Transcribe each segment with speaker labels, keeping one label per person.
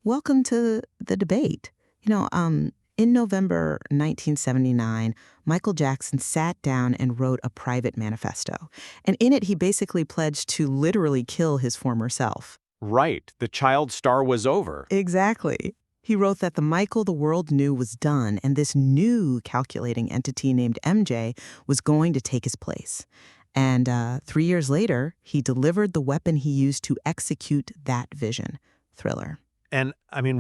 Speaker 1: Welcome to the debate. In November 1979, Michael Jackson sat down and wrote a private manifesto. And in it, he basically pledged to literally kill his former self.
Speaker 2: Right, the child star was over.
Speaker 1: Exactly. He wrote that the Michael the world knew was done, and this new calculating entity named MJ was going to take his place. And 3 years later, he delivered the weapon he used to execute that vision, Thriller.
Speaker 2: And,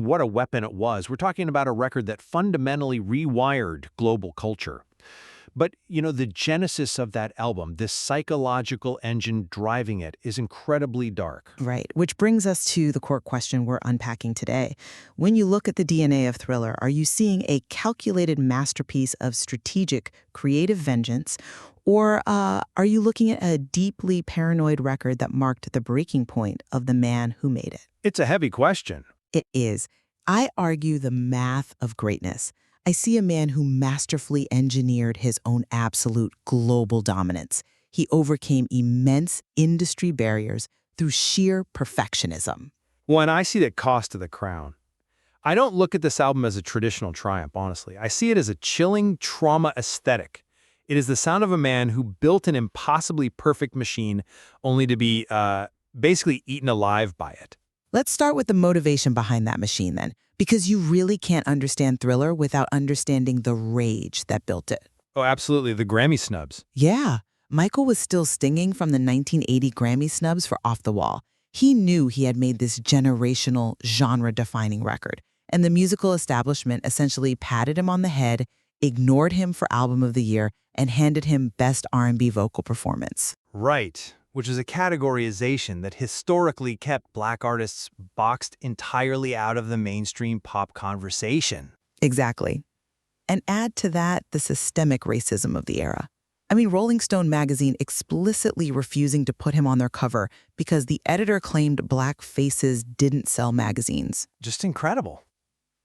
Speaker 2: what a weapon it was. We're talking about a record that fundamentally rewired global culture. But, the genesis of that album, this psychological engine driving it, is incredibly dark.
Speaker 1: Right, which brings us to the core question we're unpacking today. When you look at the DNA of Thriller, are you seeing a calculated masterpiece of strategic, creative vengeance, or are you looking at a deeply paranoid record that marked the breaking point of the man who made it?
Speaker 2: It's a heavy question.
Speaker 1: It is. I argue the math of greatness. I see a man who masterfully engineered his own absolute global dominance. He overcame immense industry barriers through sheer perfectionism.
Speaker 2: When I see the cost of the crown, I don't look at this album as a traditional triumph, honestly. I see it as a chilling trauma aesthetic. It is the sound of a man who built an impossibly perfect machine only to be basically eaten alive by it.
Speaker 1: Let's start with the motivation behind that machine then, because you really can't understand Thriller without understanding the rage that built it.
Speaker 2: Oh, absolutely. The Grammy snubs.
Speaker 1: Yeah, Michael was still stinging from the 1980 Grammy snubs for Off the Wall. He knew he had made this generational, genre-defining record, and the musical establishment essentially patted him on the head, ignored him for Album of the Year, and handed him Best R&B Vocal Performance.
Speaker 2: Right, which is a categorization that historically kept Black artists boxed entirely out of the mainstream pop conversation.
Speaker 1: Exactly. And add to that the systemic racism of the era. Rolling Stone magazine explicitly refusing to put him on their cover because the editor claimed Black faces didn't sell magazines.
Speaker 2: Just incredible.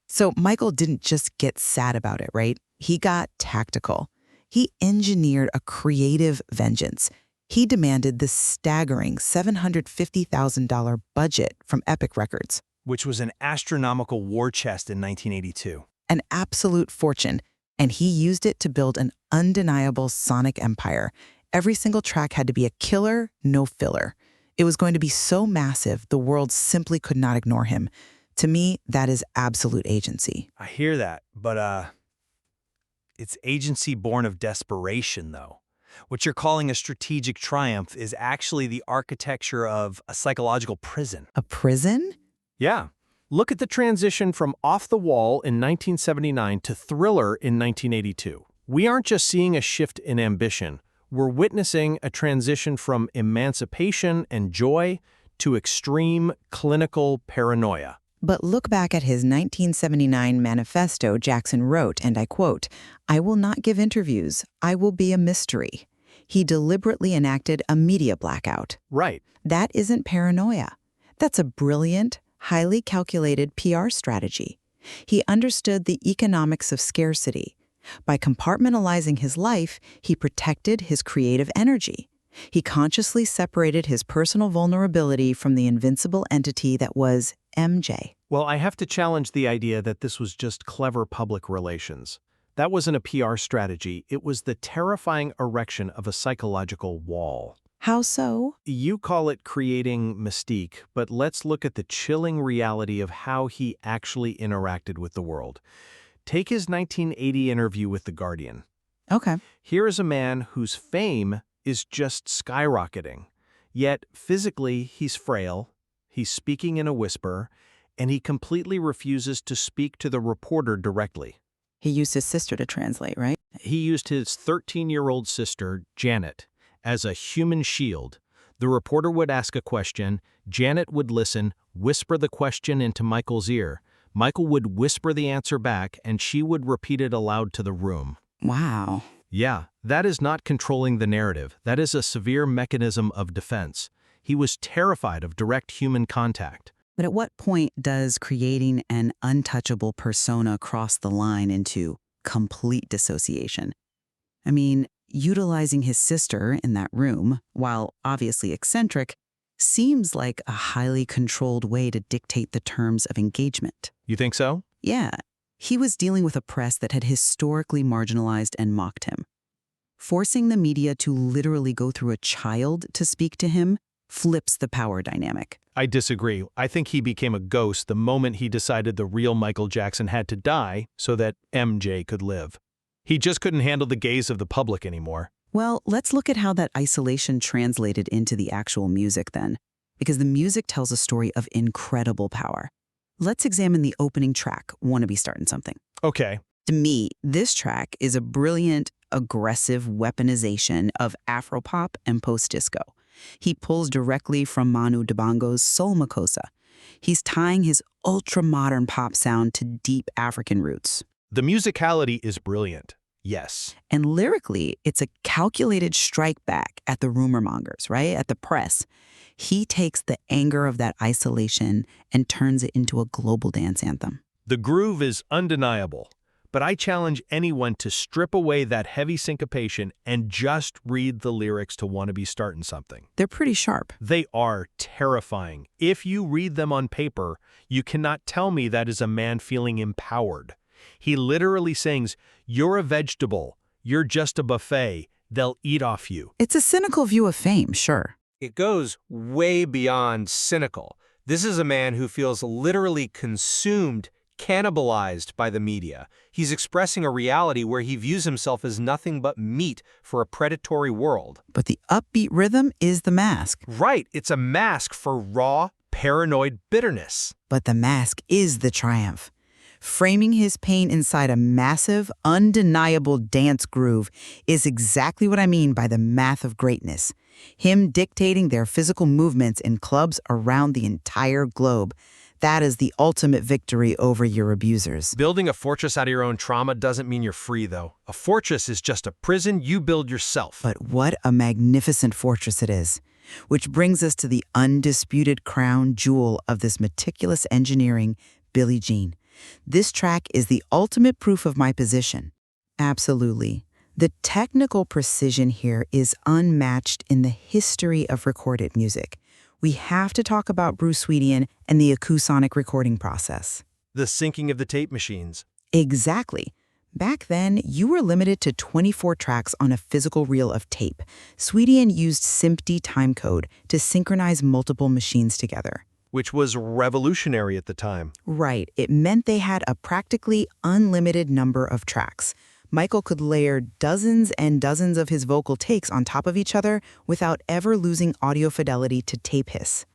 Speaker 1: So Michael didn't just get sad about it, right? He got tactical. He engineered a creative vengeance. He demanded the staggering $750,000 budget from Epic Records.
Speaker 2: Which was an astronomical war chest in 1982.
Speaker 1: An absolute fortune, and he used it to build an undeniable sonic empire. Every single track had to be a killer, no filler. It was going to be so massive, the world simply could not ignore him. To me, that is absolute agency.
Speaker 2: I hear that, but it's agency born of desperation, though. What you're calling a strategic triumph is actually the architecture of a psychological prison.
Speaker 1: A prison?
Speaker 2: Yeah. Look at the transition from Off the Wall in 1979 to Thriller in 1982. We aren't just seeing a shift in ambition. We're witnessing a transition from emancipation and joy to extreme clinical paranoia.
Speaker 1: But look back at his 1979 manifesto Jackson wrote, and I quote, "I will not give interviews. I will be a mystery." He deliberately enacted a media blackout.
Speaker 2: Right.
Speaker 1: That isn't paranoia. That's a brilliant, highly calculated PR strategy. He understood the economics of scarcity. By compartmentalizing his life, he protected his creative energy. He consciously separated his personal vulnerability from the invincible entity that was MJ.
Speaker 2: Well, I have to challenge the idea that this was just clever public relations. That wasn't a PR strategy. It was the terrifying erection of a psychological wall.
Speaker 1: How so?
Speaker 2: You call it creating mystique, but let's look at the chilling reality of how he actually interacted with the world. Take his 1980 interview with The Guardian.
Speaker 1: Okay.
Speaker 2: Here is a man whose fame is just skyrocketing. Yet, physically, he's frail, he's speaking in a whisper, and he completely refuses to speak to the reporter directly.
Speaker 1: He used his sister to translate, right?
Speaker 2: He used his 13-year-old sister, Janet, as a human shield. The reporter would ask a question, Janet would listen, whisper the question into Michael's ear. Michael would whisper the answer back, and she would repeat it aloud to the room.
Speaker 1: Wow.
Speaker 2: Yeah, that is not controlling the narrative. That is a severe mechanism of defense. He was terrified of direct human contact.
Speaker 3: But at what point does creating an untouchable persona cross the line into complete dissociation? Utilizing his sister in that room, while obviously eccentric, Seems like a highly controlled way to dictate the terms of engagement.
Speaker 2: You think so?
Speaker 3: Yeah, he was dealing with a press that had historically marginalized and mocked him. Forcing the media to literally go through a child to speak to him flips the power dynamic.
Speaker 2: I disagree. I think he became a ghost the moment he decided the real Michael Jackson had to die so that MJ could live. He just couldn't handle the gaze of the public anymore.
Speaker 3: Well, let's look at how that isolation translated into the actual music then, because the music tells a story of incredible power. Let's examine the opening track, Wanna Be Startin' Something.
Speaker 2: Okay.
Speaker 3: To me, this track is a brilliant, aggressive weaponization of Afropop and post-disco. He pulls directly from Manu Dibango's Soul Makossa. He's tying his ultra-modern pop sound to deep African roots.
Speaker 2: The musicality is brilliant. Yes.
Speaker 3: And lyrically, it's a calculated strike back at the rumor mongers, right? At the press. He takes the anger of that isolation and turns it into a global dance anthem.
Speaker 2: The groove is undeniable, but I challenge anyone to strip away that heavy syncopation and just read the lyrics to Wanna Be Startin' Something.
Speaker 3: They're pretty sharp.
Speaker 2: They are terrifying. If you read them on paper, you cannot tell me that is a man feeling empowered. He literally sings, "You're a vegetable, you're just a buffet, they'll eat off you."
Speaker 3: It's a cynical view of fame, sure.
Speaker 4: It goes way beyond cynical. This is a man who feels literally consumed, cannibalized by the media. He's expressing a reality where he views himself as nothing but meat for a predatory world.
Speaker 3: But the upbeat rhythm is the mask.
Speaker 4: Right, it's a mask for raw, paranoid bitterness.
Speaker 1: But the mask is the triumph. Framing his pain inside a massive, undeniable dance groove is exactly what I mean by the math of greatness. Him dictating their physical movements in clubs around the entire globe. That is the ultimate victory over your abusers.
Speaker 4: Building a fortress out of your own trauma doesn't mean you're free, though. A fortress is just a prison you build yourself.
Speaker 1: But what a magnificent fortress it is. Which brings us to the undisputed crown jewel of this meticulous engineering, Billie Jean. This track is the ultimate proof of my position. Absolutely. The technical precision here is unmatched in the history of recorded music. We have to talk about Bruce Weaponizing and the acoustic recording process.
Speaker 4: The syncing of the tape machines.
Speaker 1: Exactly. Back then, you were limited to 24 tracks on a physical reel of tape. Weaponizing used SMPTE timecode to synchronize multiple machines together.
Speaker 4: Which was revolutionary at the time.
Speaker 1: Right. It meant they had a practically unlimited number of tracks. Michael could layer dozens and dozens of his vocal takes on top of each other without ever losing audio fidelity to tape hiss.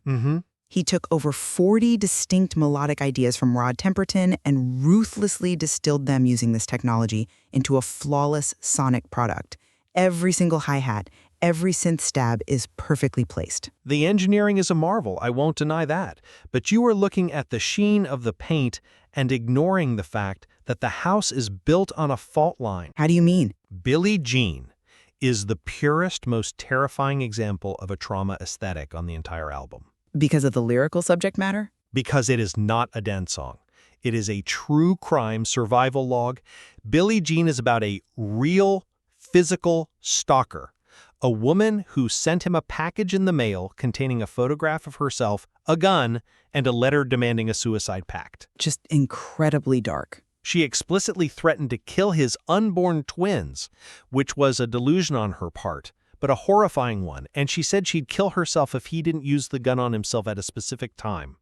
Speaker 1: He took over 40 distinct melodic ideas from Rod Temperton and ruthlessly distilled them using this technology into a flawless sonic product. Every single hi-hat, every synth stab is perfectly placed.
Speaker 2: The engineering is a marvel, I won't deny that. But you are looking at the sheen of the paint and ignoring the fact that the house is built on a fault line.
Speaker 1: How do you mean?
Speaker 2: Billie Jean is the purest, most terrifying example of a trauma aesthetic on the entire album.
Speaker 1: Because of the lyrical subject matter?
Speaker 2: Because it is not a dance song. It is a true crime survival log. Billie Jean is about a real, physical stalker. A woman who sent him a package in the mail containing a photograph of herself, a gun, and a letter demanding a suicide pact.
Speaker 1: Just incredibly dark.
Speaker 2: She explicitly threatened to kill his unborn twins, which was a delusion on her part, but a horrifying one, and she said she'd kill herself if he didn't use the gun on himself at a specific time.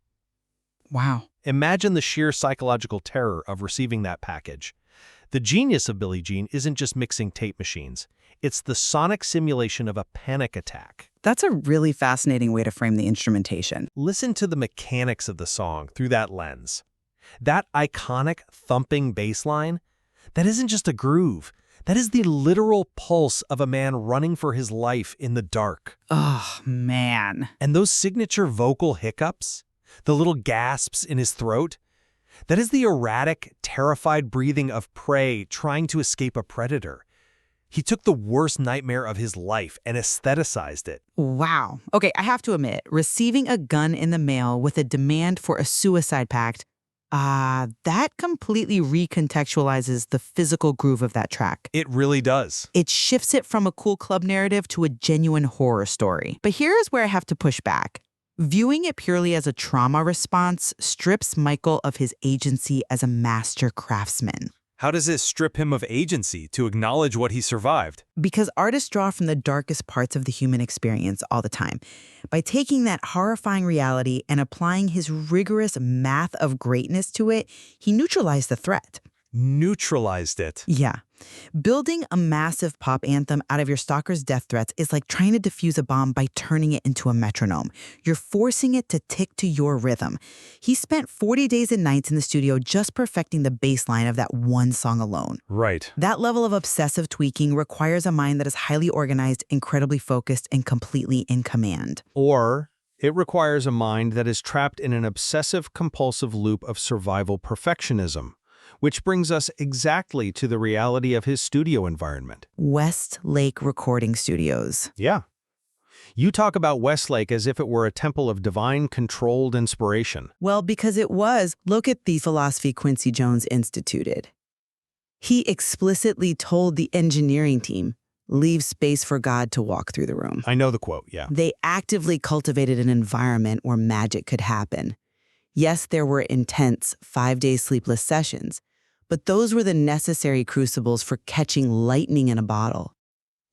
Speaker 1: Wow.
Speaker 2: Imagine the sheer psychological terror of receiving that package. The genius of Billie Jean isn't just mixing tape machines. It's the sonic simulation of a panic attack.
Speaker 1: That's a really fascinating way to frame the instrumentation.
Speaker 2: Listen to the mechanics of the song through that lens. That iconic thumping bass line, that isn't just a groove. That is the literal pulse of a man running for his life in the dark.
Speaker 1: Oh, man.
Speaker 2: And those signature vocal hiccups, the little gasps in his throat, that is the erratic, terrified breathing of prey trying to escape a predator. He took the worst nightmare of his life and aestheticized it.
Speaker 1: Wow. Okay, I have to admit, receiving a gun in the mail with a demand for a suicide pact, that completely recontextualizes the physical groove of that track.
Speaker 2: It really does.
Speaker 1: It shifts it from a cool club narrative to a genuine horror story. But here's where I have to push back.
Speaker 3: Viewing it purely as a trauma response strips Michael of his agency as a master craftsman.
Speaker 5: How does this strip him of agency to acknowledge what he survived?
Speaker 3: Because artists draw from the darkest parts of the human experience all the time. By taking that horrifying reality and applying his rigorous math of greatness to it, he neutralized the threat.
Speaker 5: Neutralized it.
Speaker 3: Yeah. Building a massive pop anthem out of your stalker's death threats is like trying to defuse a bomb by turning it into a metronome. You're forcing it to tick to your rhythm. He spent 40 days and nights in the studio just perfecting the bass line of that one song alone.
Speaker 5: Right.
Speaker 3: That level of obsessive tweaking requires a mind that is highly organized, incredibly focused, and completely in command.
Speaker 2: Or it requires a mind that is trapped in an obsessive-compulsive loop of survival perfectionism. Which brings us exactly to the reality of his studio environment.
Speaker 3: Westlake Recording Studios.
Speaker 2: Yeah. You talk about Westlake as if it were a temple of divine controlled inspiration.
Speaker 3: Well, because it was. Look at the philosophy Quincy Jones instituted. He explicitly told the engineering team, leave space for God to walk through the room.
Speaker 2: I know the quote, yeah.
Speaker 3: They actively cultivated an environment where magic could happen. Yes, there were intense 5-day sleepless sessions, but those were the necessary crucibles for catching lightning in a bottle.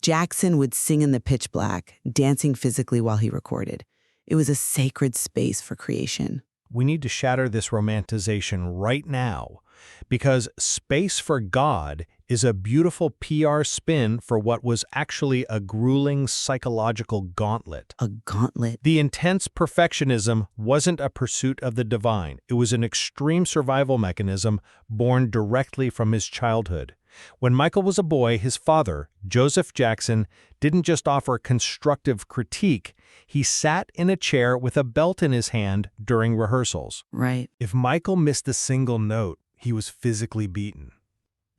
Speaker 3: Jackson would sing in the pitch black, dancing physically while he recorded. It was a sacred space for creation.
Speaker 2: We need to shatter this romanticization right now, because Space for God is a beautiful PR spin for what was actually a grueling psychological gauntlet.
Speaker 3: A gauntlet?
Speaker 2: The intense perfectionism wasn't a pursuit of the divine. It was an extreme survival mechanism born directly from his childhood. When Michael was a boy, his father, Joseph Jackson, didn't just offer constructive critique. He sat in a chair with a belt in his hand during rehearsals.
Speaker 3: Right.
Speaker 2: If Michael missed a single note, he was physically beaten.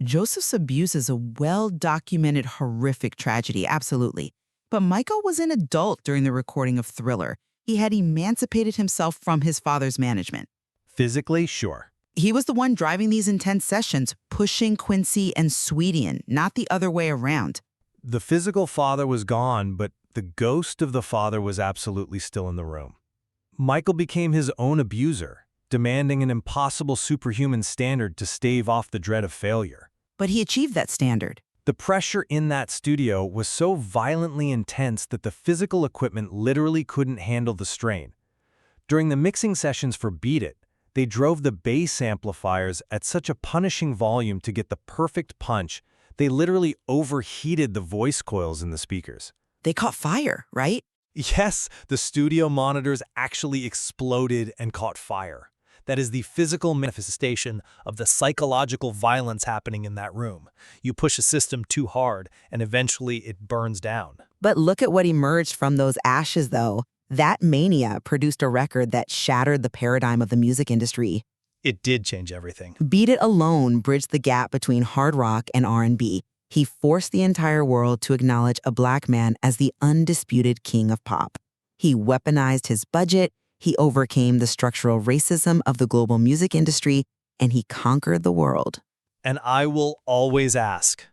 Speaker 3: Joseph's abuse is a well-documented horrific tragedy, absolutely. But Michael was an adult during the recording of Thriller. He had emancipated himself from his father's management.
Speaker 2: Physically, sure.
Speaker 3: He was the one driving these intense sessions, pushing Quincy and Swedian, not the other way around.
Speaker 2: The physical father was gone, but the ghost of the father was absolutely still in the room. Michael became his own abuser, demanding an impossible superhuman standard to stave off the dread of failure.
Speaker 3: But he achieved that standard.
Speaker 2: The pressure in that studio was so violently intense that the physical equipment literally couldn't handle the strain. During the mixing sessions for Beat It, they drove the bass amplifiers at such a punishing volume to get the perfect punch, they literally overheated the voice coils in the speakers.
Speaker 3: They caught fire, right?
Speaker 2: Yes, the studio monitors actually exploded and caught fire. That is the physical manifestation of the psychological violence happening in that room. You push a system too hard, and eventually it burns down.
Speaker 3: But look at what emerged from those ashes, though. That mania produced a record that shattered the paradigm of the music industry.
Speaker 5: It did change everything.
Speaker 3: Beat It alone bridged the gap between hard rock and R&B. He forced the entire world to acknowledge a black man as the undisputed king of pop. He weaponized his budget, he overcame the structural racism of the global music industry, and he conquered the world.
Speaker 5: And I will always ask,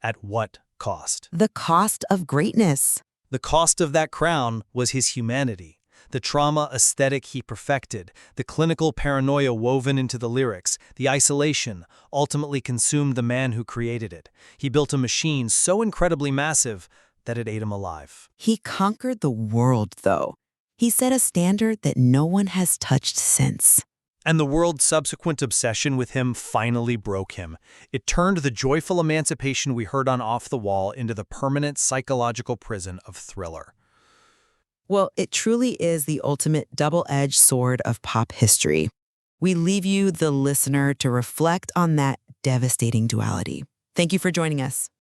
Speaker 5: at what cost?
Speaker 3: The cost of greatness.
Speaker 5: The cost of that crown was his humanity, the trauma aesthetic he perfected, the clinical paranoia woven into the lyrics, the isolation ultimately consumed the man who created it. He built a machine so incredibly massive that it ate him alive.
Speaker 3: He conquered the world, though. He set a standard that no one has touched since.
Speaker 5: And the world's subsequent obsession with him finally broke him. It turned the joyful emancipation we heard on Off the Wall into the permanent psychological prison of Thriller.
Speaker 3: Well, it truly is the ultimate double-edged sword of pop history. We leave you, the listener, to reflect on that devastating duality. Thank you for joining us.